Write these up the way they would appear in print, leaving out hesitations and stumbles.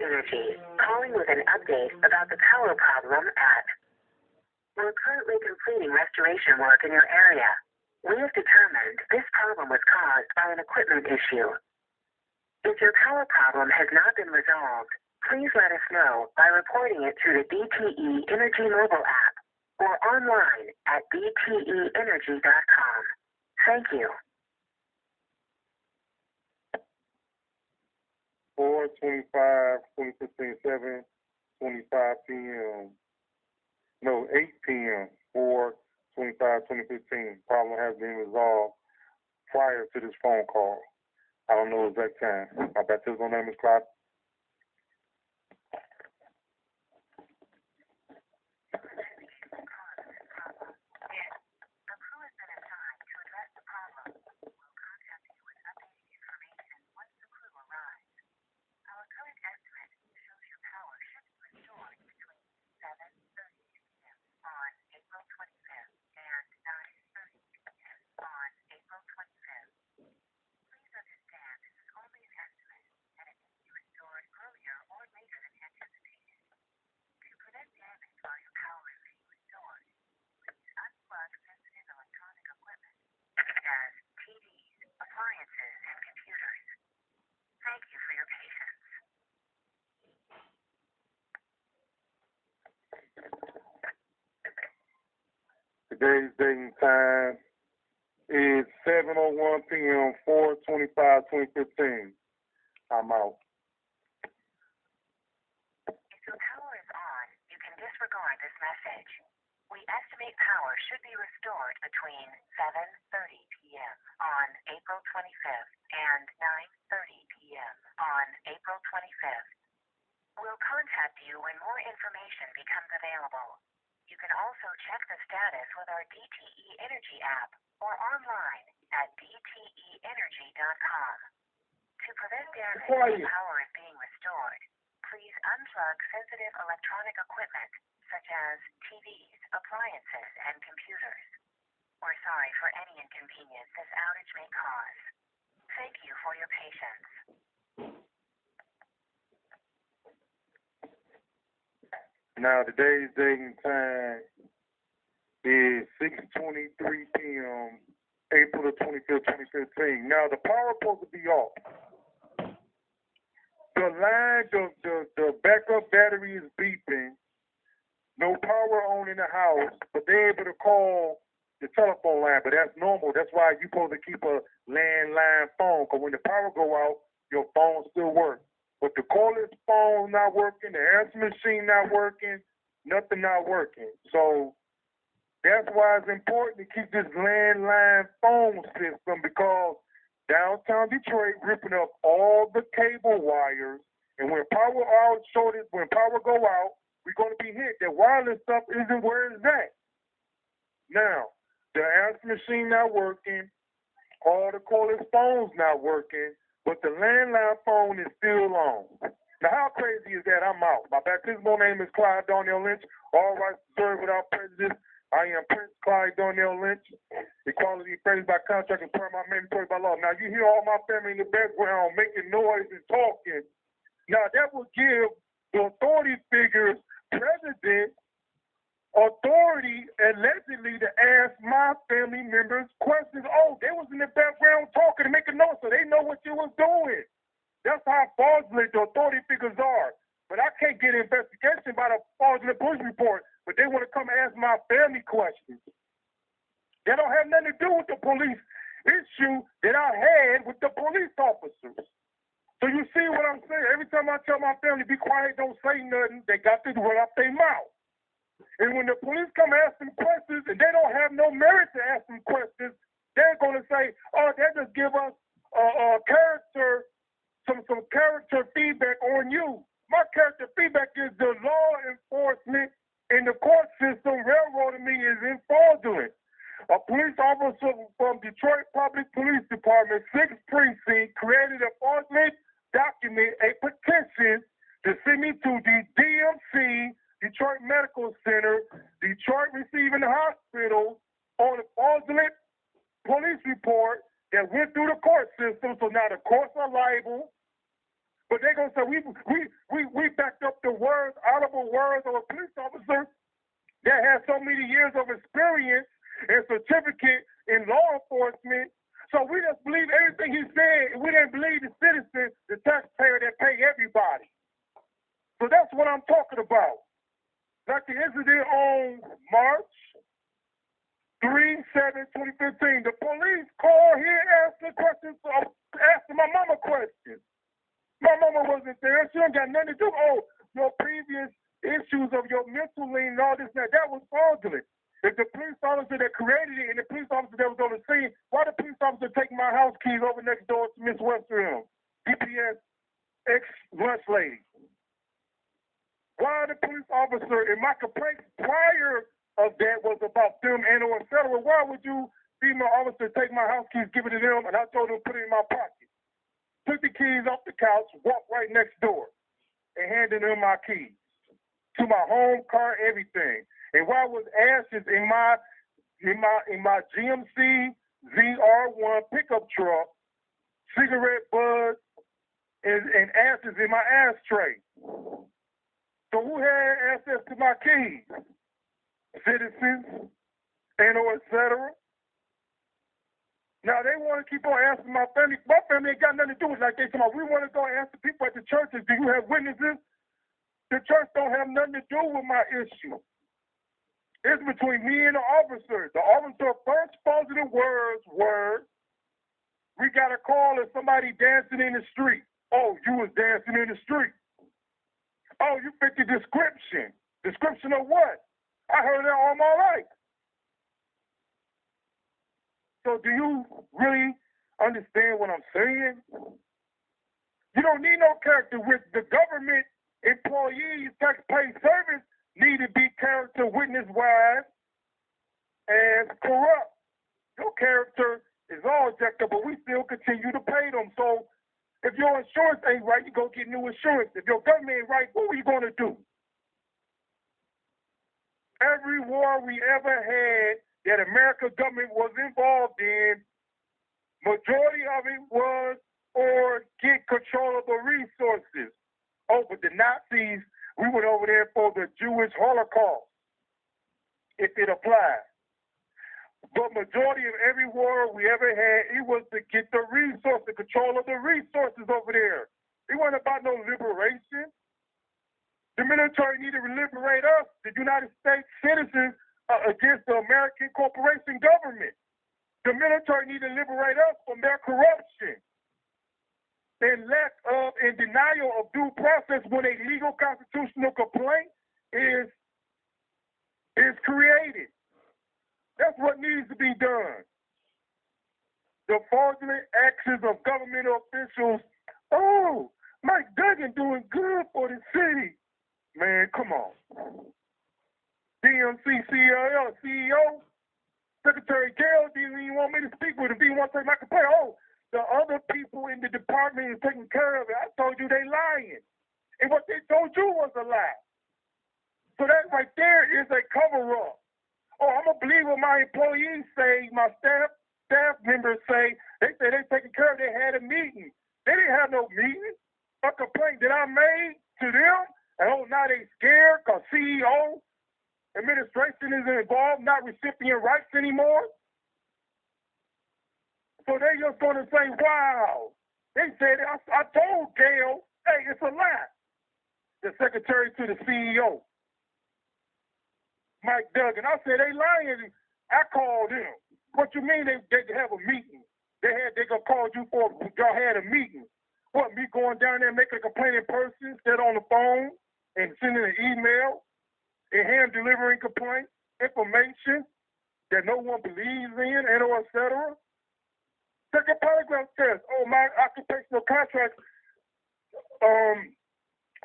Energy, calling with an update about the power problem at. We're currently completing restoration work in your area. We have determined this problem was caused by an equipment issue. If your power problem has not been resolved, please let us know by reporting it through the DTE Energy mobile app or online at dteenergy.com. Thank you. 4/25/2015, 7:25 p.m. No, 8 p.m. 4/25/2015. Problem has been resolved prior to this phone call. I don't know exact time. My baptismal name is Clyde. Today's date and time is 7:01 p.m. 4/25/2015. I'm out. If your power is on, you can disregard this message. We estimate power should be restored between 7:30 p.m. on April 25th and 9:30 p.m. on April 25th. We'll contact you when more information becomes available. You can also check the status with our DTE Energy app or online at dteenergy.com. To prevent damage when power is being restored, please unplug sensitive electronic equipment such as TVs, appliances, and computers. We're sorry for any inconvenience this outage may cause. Thank you for your patience. Now, today's date and time is 6:23 p.m., April the 25th, 2015. Now, the power is supposed to be off. The line, the backup battery is beeping. No power on in the house, but they're able to call the telephone line, but that's normal. That's why you're supposed to keep a landline phone, because when the power go out, your phone still works. But the cordless phone not working, the answer machine not working, nothing not working. So that's why it's important to keep this landline phone system, because downtown Detroit ripping up all the cable wires, and when power out shortage, when power go out, we're going to be hit. That wireless stuff isn't where it's at. Now, the answer machine not working, all the cordless phones not working, but the landline phone is still on. Now, how crazy is that? I'm out. My baptismal name is Clyde Darnell Lynch. All rights reserved without prejudice. I am Prince Clyde Darnell Lynch. Equality praised by contract and per my mandatory by law. Now, you hear all my family in the background making noise and talking. Now, that will give the authority figures, president, authority allegedly to ask my family members questions. Oh, they was in the background talking and making notes, so they know what you was doing. That's how fraudulent the authority figures are. But I can't get an investigation by the fraudulent police report, but they want to come and ask my family questions. They don't have nothing to do with the police issue that I had with the police officers. So you see what I'm saying? Every time I tell my family, be quiet, don't say nothing, they got to run out their mouth. And when the police come ask them questions and they don't have no merit to ask them questions, they're going to say, oh, they just give us some character feedback on you. My character feedback is the law enforcement in the court system railroading me is fraudulent. A police officer from Detroit Public Police Department, 6th Precinct, created a fraudulent document, a petition to send me to the DMC, Detroit Medical Center, Detroit Receiving Hospital, on a fraudulent police report that went through the court system. So now the courts are liable, but they're going to say, officer. We backed up the words, audible words of a police officer that has so many years of experience and certificate in law enforcement. So we just believe everything he said. We didn't believe the citizen, the taxpayer that pay everybody. So that's what I'm talking about. Like the incident on March 3/7/2015, the police called here asking questions, asking my mama questions. My mama wasn't there. She don't got nothing to do. Oh, your previous issues of your mental lien and all this and that was fraudulent. If the police officer that created it and the police officer that was on the scene, why the police officer take my house keys over next door to Miss Western, DPS ex-lunch lady? Why the police officer, and my complaint prior of that was about them and or et cetera, why would you, female officer, take my house keys, give it to them, and I told them to put it in my pocket? Took the keys off the couch, walked right next door, and handed them my keys to my home, car, everything. And while was ashes in my GMC ZR1 pickup truck, cigarette butts, and ashes in my ashtray. So who had access to my keys? Citizens, and or et cetera. Now they want to keep on asking my family. My family ain't got nothing to do with it. Like they come out, we want to go ask the people at the churches, do you have witnesses? The church don't have nothing to do with my issue. It's between me and the officer. The officer first positive words were, we got a call of somebody dancing in the street. Oh, you was dancing in the street. Oh, you fit the description. Description of what? I heard that all my life. So do you really understand what I'm saying? You don't need no character with the government employees, tax-paid service need to be character witness-wise as corrupt. Your character is all jacked up, but we still continue to pay them. So if your insurance ain't right, you go get new insurance. If your government ain't right, what are you going to do? Every war we ever had that American government was involved in, majority of it was or get control of the resources. Oh, but the Nazis, we went over there for the Jewish Holocaust, if it applied. But majority of every war we ever had, it was to get the resources, the control of the resources over there. It wasn't about no liberation. The military needed to liberate us, the United States citizens, against the American corporation government. The military needed to liberate us from their corruption and lack of and denial of due process when a legal constitutional complaint is created. That's what needs to be done. The fraudulent actions of governmental officials. Oh, Mike Duggan doing good for the city. Man, come on. DMC CEO, Secretary Gale didn't even want me to speak with him. Didn't want to take my complaint. Oh, the other people in the department is taking care of it. I told you they lying. And what they told you was a lie. So that right there is a cover-up. Oh, I'm going to believe what my employees say, my staff members say. They say they taking care of it. They had a meeting. They didn't have no meeting. A complaint that I made to them, and oh, now they scared because CEO, administration is involved, not recipient rights anymore. So they just going to say, wow. They said, I told Gail, hey, it's a lie. The secretary to the CEO, Mike Duggan. I said, they lying. I called them. What you mean they have a meeting? They gonna call you for, y'all had a meeting. What, me going down there and making a complaint in person, sit on the phone and sending an email and hand delivering complaints, information that no one believes in, and or et cetera. Take a polygraph test. Oh, my occupational contract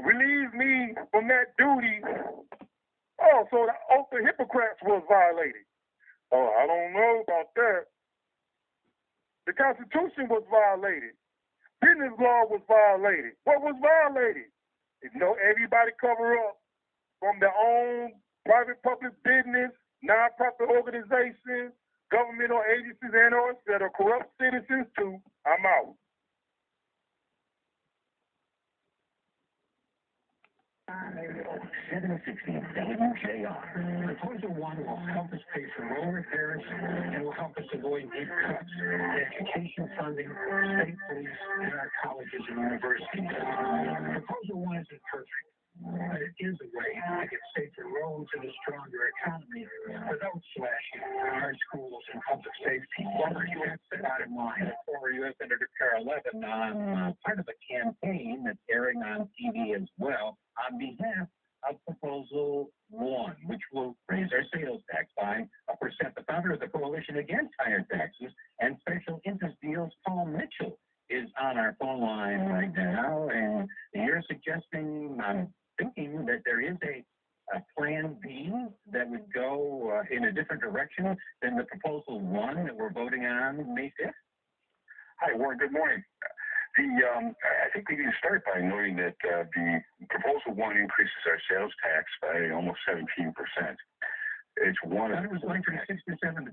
relieves me from that duty. Oh, so the oath of Hippocrates was violated. Oh, I don't know about that. The Constitution was violated. Business law was violated. What was violated? You know, everybody cover up from their own private public business, non-profit organizations, governmental agencies, and or that are corrupt citizens too. I'm out. 716 WJR. Proposal 1 will help us pay for road repairs and will help us avoid deep cuts in education funding, state police, and our colleges and universities. Proposal 1 isn't perfect, but it is a way to get safer roads and a stronger economy without slashing our schools and public safety. Former U.S. bottom line, former U.S. Senator Carl Levin on part of a campaign that's airing on TV as well on behalf of Proposal 1, which will raise our sales tax by 1%. The founder of the Coalition Against Higher Taxes and Special Interest Deals, Paul Mitchell, is on our phone line right now, and you're suggesting, I'm thinking that there is a plan B that would go in a different direction than the Proposal 1 that we're voting on May 5th? Hi, Warren. Good morning. I think we need to start by noting that the Proposal 1 increases our sales tax by almost 17%. It's one of... I thought it was going from 6 to 7%.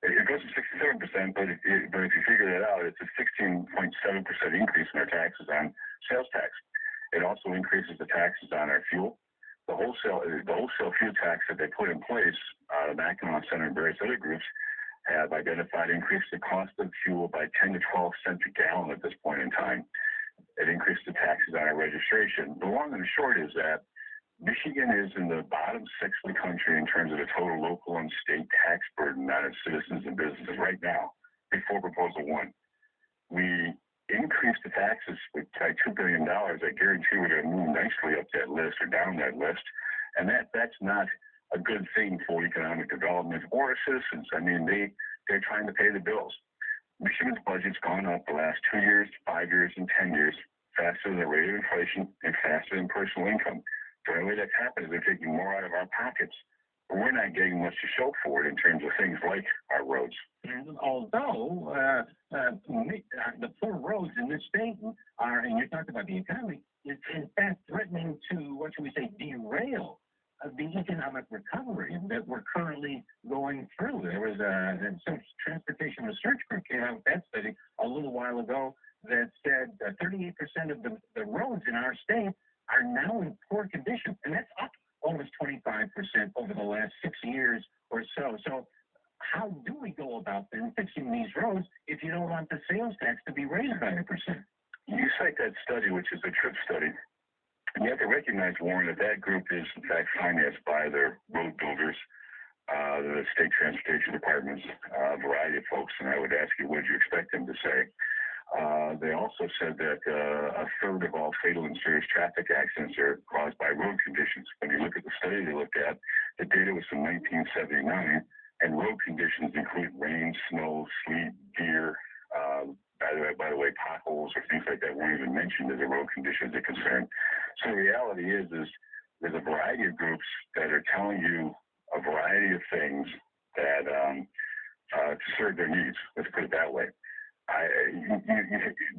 It goes to 67%, but if you figure that out, it's a 16.7% increase in our taxes on sales tax. It also increases the taxes on our fuel. The wholesale fuel tax that they put in place, the Mackinac Center and various other groups, have identified increased the cost of fuel by 10 to 12 cents a gallon at this point in time. It increased the taxes on our registration. The long and the short is that Michigan is in the bottom 6 of the country in terms of the total local and state tax burden on its citizens and businesses right now, before Proposal 1. We increased the taxes by $2 billion. I guarantee we're going to move nicely up that list or down that list. And that's not a good thing for economic development or our citizens. I mean, they're trying to pay the bills. Michigan's budget's gone up the last 2 years, 5 years, and 10 years, faster than the rate of inflation and faster than personal income. The only way that's happened is they're taking more out of our pockets. But we're not getting much to show for it in terms of things like our roads. And although the poor roads in this state are, and you're talking about the economy, is in fact threatening to, what should we say, derail the economic recovery that we're currently going through. There was some transportation research group came out with that study a little while ago that said 38% of the roads in our state are now in poor condition, and that's up almost 25% over the last 6 years or so. So how do we go about then fixing these roads if you don't want the sales tax to be raised by 1%? You cite that study, which is a TRIP study. You have to recognize, Warren, that group is, in fact, financed by the road builders, the state transportation departments, a variety of folks, and I would ask you, what did you expect them to say? They also said that a third of all fatal and serious traffic accidents are caused by road conditions. When you look at the study they looked at, the data was from 1979, and road conditions include rain, snow, sleet, deer. By the way, potholes or things like that weren't even mentioned as a road condition as a concern. So the reality is there's a variety of groups that are telling you a variety of things that to serve their needs. Let's put it that way.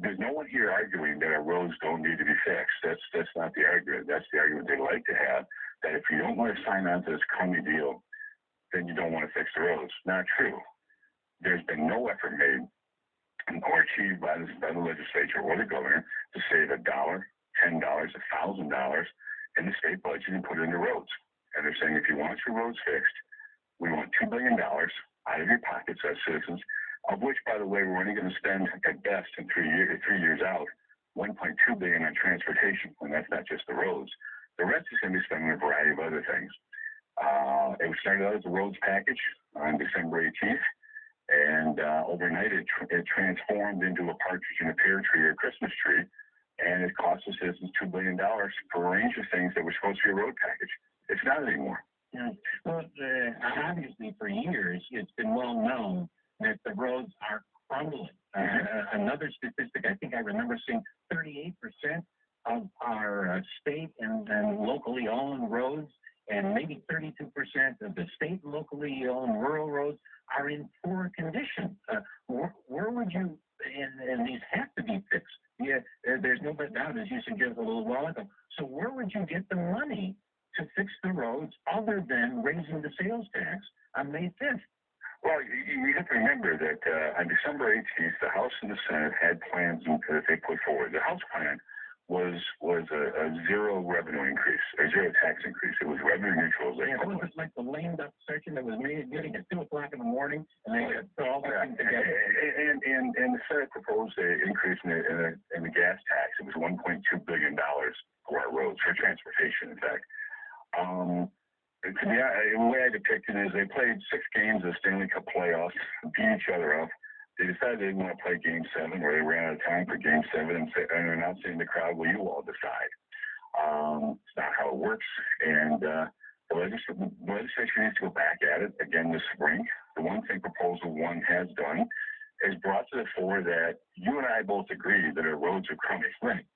There's no one here arguing that our roads don't need to be fixed. That's not the argument. That's the argument they like to have, that if you don't want to sign on to this crummy deal, then you don't want to fix the roads. Not true. There's been no effort made or achieved by the legislature or the governor to save $1, $10, $1,000 in the state budget and put it into roads. And they're saying, if you want your roads fixed, we want $2 billion out of your pockets as citizens, of which, by the way, we're only going to spend at best in 3 years out, $1.2 billion on transportation, and that's not just the roads. The rest is going to be spent on a variety of other things. It was started out as a roads package on December 18th, and overnight it transformed into a partridge in a pear tree or a Christmas tree, and it cost the citizens $2 billion for a range of things that were supposed to be a road package. It's not anymore. Yeah. Well, obviously, for years, it's been well known that the roads are crumbling. Another statistic, I think I remember seeing 38% of our state and locally owned roads, and maybe 32% of the state and locally owned rural roads are in poor condition. Where would you, and these have to be fixed. Yeah, there's no doubt, as you suggested a little while ago. So where would you get the money to fix the roads other than raising the sales tax on May 5th? Well, you have to remember that on December 18th, the House and the Senate had plans that they put forward. The House plan was a zero revenue increase, or zero tax increase. It was revenue neutral. Yeah, it was like the lame duck session that was meeting at 2 o'clock in the morning, and they put all the things together. And the Senate proposed an increase in the gas tax. It was $1.2 billion for our roads, for transportation, in fact. The way I depict it is they played 6 games of Stanley Cup playoffs, beat each other up. They decided they didn't want to play Game 7, or they ran out of time for Game 7, and announced in the crowd, well, you all decide. It's not how it works, and the legislature needs to go back at it again this spring. The one thing Proposal 1 has done is brought to the fore that you and I both agree that our roads are crummy. Right.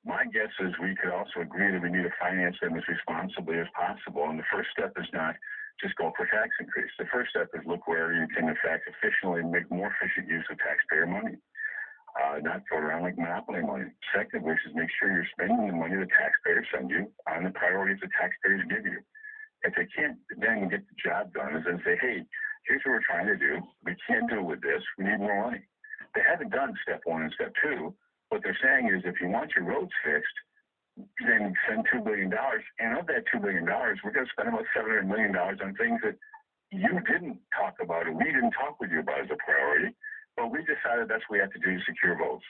My guess is we could also agree that we need to finance them as responsibly as possible, and the first step is not just go for tax increase. The first step is look where you can, in fact, efficiently make more efficient use of taxpayer money, not throw it around like monopoly money. Second, which is make sure you're spending the money the taxpayers send you on the priorities the taxpayers give you. If they can't then get the job done, is then say, hey, here's what we're trying to do. We can't do it with this. We need more money. They haven't done step 1 and step 2. What they're saying is if you want your roads fixed, then send $2 billion, and of that $2 billion, we're going to spend about $700 million on things that you didn't talk about, or we didn't talk with you about as a priority, but we decided that's what we have to do to secure votes.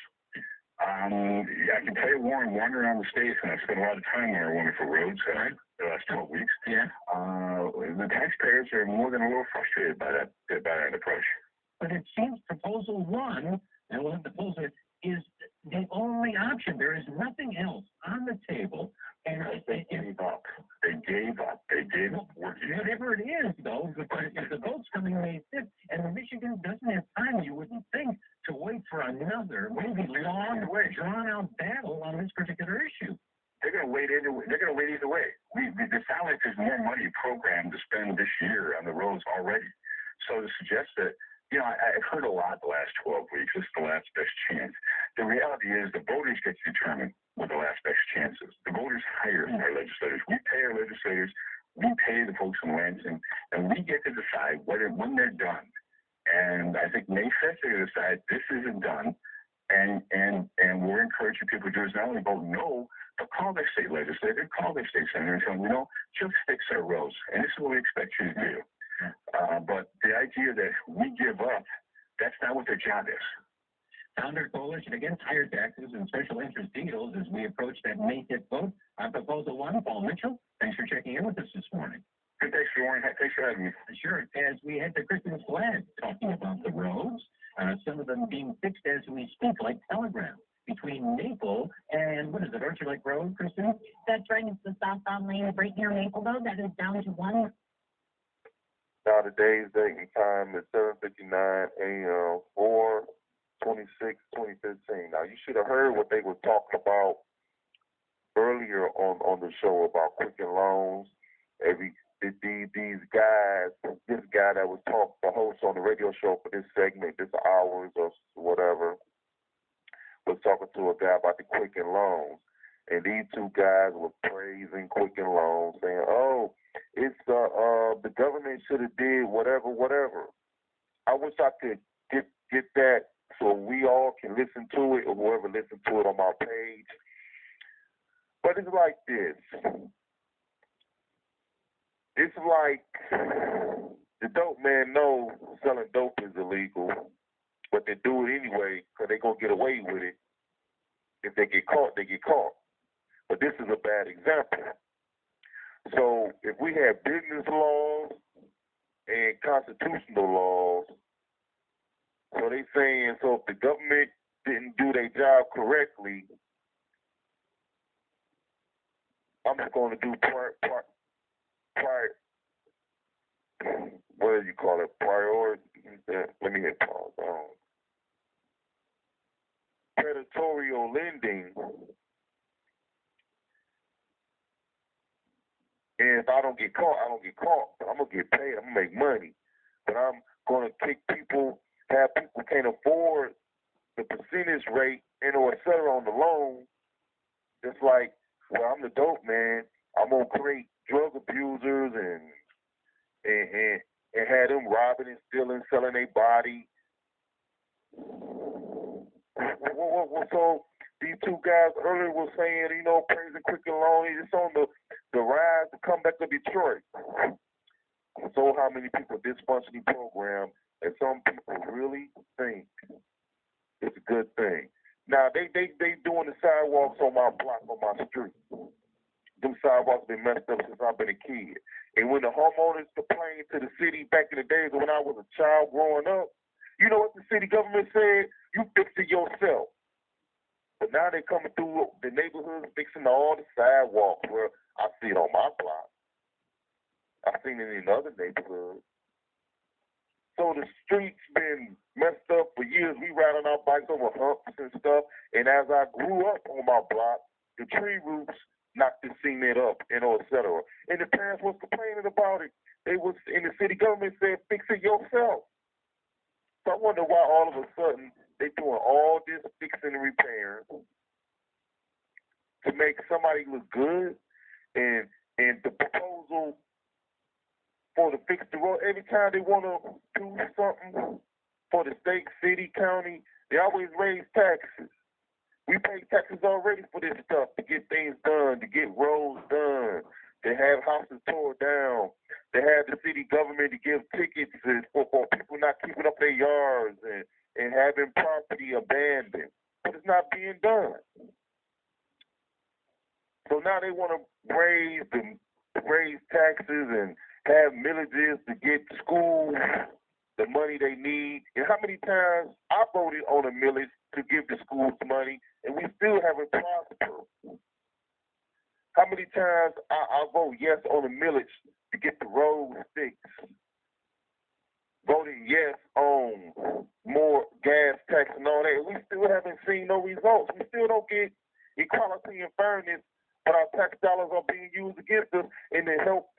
I can tell you, Warren, wandering around the states, and I've spent a lot of time there wondering for roads the last 12 weeks. Yeah. The taxpayers are more than a little frustrated by that approach. But it seems Proposal 1, and we'll have to close it, is the only option. There is nothing else on the table. And they gave up. They gave up. They gave up working. Whatever it is, though, because if the vote's coming May 5th, and Michigan doesn't have time, you wouldn't think, to wait for another, maybe long, drawn-out battle on this particular issue. They're going to wait either way. The sound like there's more money programmed to spend this year on the roads already. So to suggest that, I've heard a lot the last 12 weeks. This is the last best chance. The reality is the voters get to determine what the last best chance is. The voters hire our legislators. We pay our legislators. We pay the folks in Lansing, and we get to decide when they're done. And I think May 5th they're going to decide this isn't done. And we're encouraging people to do is not only vote no, but call their state legislator, call their state senator, and tell them, just fix our roads. And this is what we expect you to do. But the idea that we give up, that's not what their job is. Founder Coalition Against Higher Taxes and Special Interest Deals as we approach that May 5th vote on Proposal 1. Paul Mitchell, thanks for checking in with us this morning. Good, thanks, Warren. Thanks for having me. Sure. As we head to Christmas flag, talking about the roads, some of them being fixed as we speak, like Telegram, between Maple and, Orchard Lake Road, Kristen? That's right. It's the southbound lane right near Maple, though. That is down to 1. Now today's date and time is 7:59 a.m. 4/26/2015. Now you should have heard what they were talking about earlier on the show about Quicken Loans. These guys, this guy that was the host on the radio show for this segment, this hours or whatever, was talking to a guy about the Quicken Loans, and these two guys were praising Quicken Loans, saying, "Oh, it's the government should have did whatever." I wish I could get that so we all can listen to it, or whoever listens to it on my page. But it's like this. It's like the dope man knows selling dope is illegal, but they do it anyway because they're going to get away with it. If they get caught, they get caught. But this is a bad example. So if we have business laws and constitutional laws, so they saying, so if the government didn't do their job correctly, I'm just going to do what do you call it? Priority. Let me hit pause. Predatorial lending. And if I don't get caught, I don't get caught. But I'm going to get paid. I'm going to make money. But I'm going to kick people, have people can't afford the percentage rate and or settle on the loan. It's like, well, I'm the dope man. I'm going to create drug abusers and have them robbing and stealing, selling their body. So these two guys earlier were saying, praising Quick and Lonely, it's on the rise to come back to Detroit. So how many people dysfunctionally programmed, and some people really think it's a good thing. Now they doing the sidewalks on my block, on my street. Them sidewalks been messed up since I've been a kid. And when the homeowners complained to the city back in the days when I was a child growing up, you know what the city government said? You fix it yourself. But now they coming through the neighborhoods fixing all the sidewalks where I see it on my block. I've seen it in other neighborhoods. So the streets been messed up for years. We ride on our bikes over humps and stuff. And as I grew up on my block, the tree roots knocked the cement up, et cetera. And the parents was complaining about it. They was, and the city government said, fix it yourself. So I wonder why all of a sudden they doing all this fixing and repairing to make somebody look good, and the proposal for to fix the road, every time they want to do something for the state, city, county, they always raise taxes. We pay taxes already for this stuff, to get things done, to get roads done, to have houses tore down, to have the city government to give tickets for people not keeping up their yards and having property abandoned. But it's not being done. So now they want to raise taxes and have millages to get schools the money they need. And how many times I voted on a millage to give the schools money, and we still haven't prospered? How many times I vote yes on a millage to get the roads fixed? Voting yes on more gas tax and all that. And we still haven't seen no results. We still don't get equality and fairness, but our tax dollars are being used against us and to help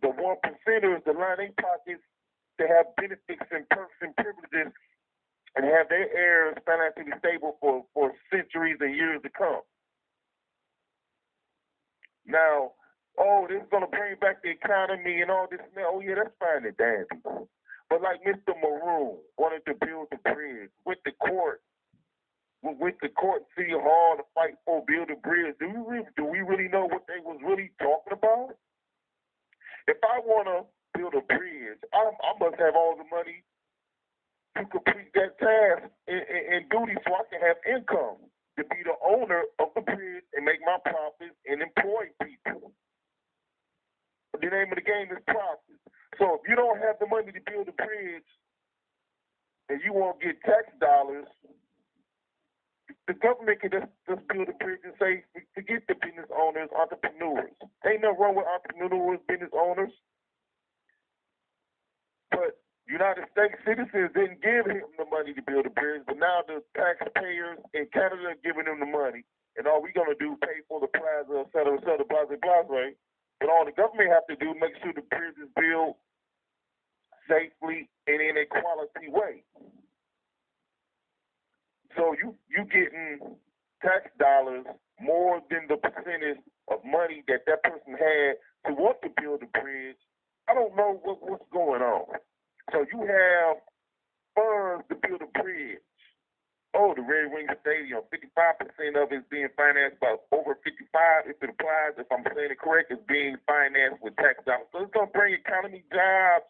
the 1%ers to line their pockets to have benefits and perks and privileges and have their heirs financially stable for centuries and years to come. Now, this is going to bring back the economy and all this. Oh, yeah, that's fine and dandy. But like Mr. Maroon wanted to build the bridge with the court City Hall to fight for build a bridge. Do we really know what they was really talking about? If I want to build a bridge, I must have all the money to complete that task and duty so I can have income to be the owner of the bridge and make my profits and employ people. The name of the game is profit. So if you don't have the money to build a bridge and you won't get tax dollars, the government can just build a bridge and say, forget the business owners, entrepreneurs. Ain't nothing wrong with entrepreneurs, business owners. But United States citizens didn't give him the money to build a bridge, but now the taxpayers in Canada are giving him the money. And all we're going to do is pay for the plaza, et cetera, blase, blase. But all the government have to do is make sure the bridge is built safely and in a quality way. So you getting tax dollars more than the percentage of money that person had to want to build a bridge. I don't know what's going on. So you have funds to build a bridge. Oh, the Red Wing Stadium, 55% of it is being financed by over 55, if it applies, if I'm saying it correct, is being financed with tax dollars. So it's going to bring economy jobs.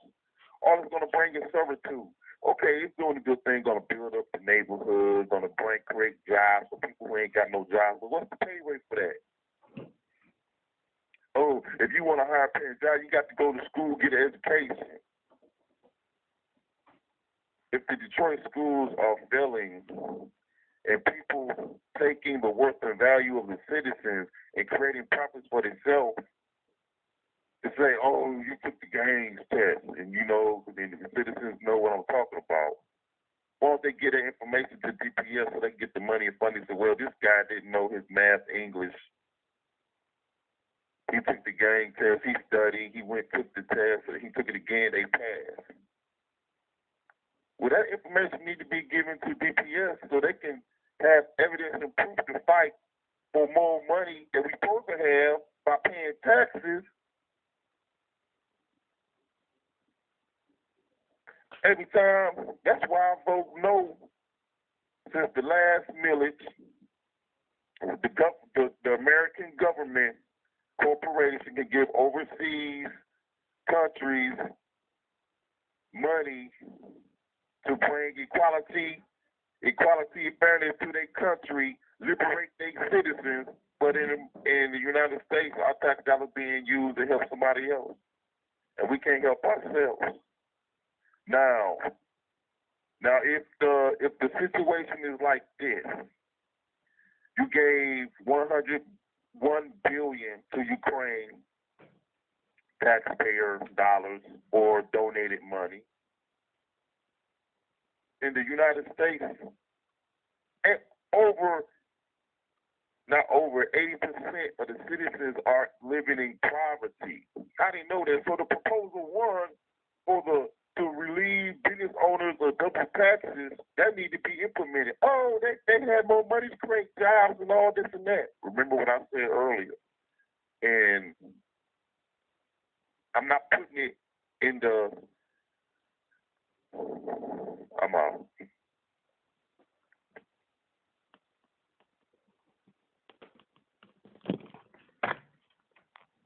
All it's going to bring is servitude. Okay, it's doing a good thing, going to build up the neighborhood, going to create jobs for people who ain't got no jobs. But what's the pay rate for that? Oh, if you want a higher paying job, you got to go to school, get an education. If the Detroit schools are failing and people taking the worth and value of the citizens and creating profits for themselves, to say, oh, you took the gangs test, and then the citizens know what I'm talking about. Why don't they get that information to DPS so they can get the money and funding? So, well, this guy didn't know his math, English. He took the gang test, he studied, he took the test, he took it again, they passed. Well, that information need to be given to DPS so they can have evidence and proof to fight for more money that we're supposed to have by paying taxes. Every time, that's why I vote no since the last millage The American government corporation can give overseas countries money to bring equality and fairness to their country, liberate their citizens, but in the United States, our tax dollars being used to help somebody else, and we can't help ourselves. Now, if the situation is like this, you gave $101 billion to Ukraine taxpayer dollars or donated money. In the United States, not over 80% of the citizens are living in poverty. I didn't know that. So the proposal one to relieve business owners of double taxes, that need to be implemented. Oh, they had more money to create jobs and all this and that. Remember what I said earlier. And I'm not putting it in the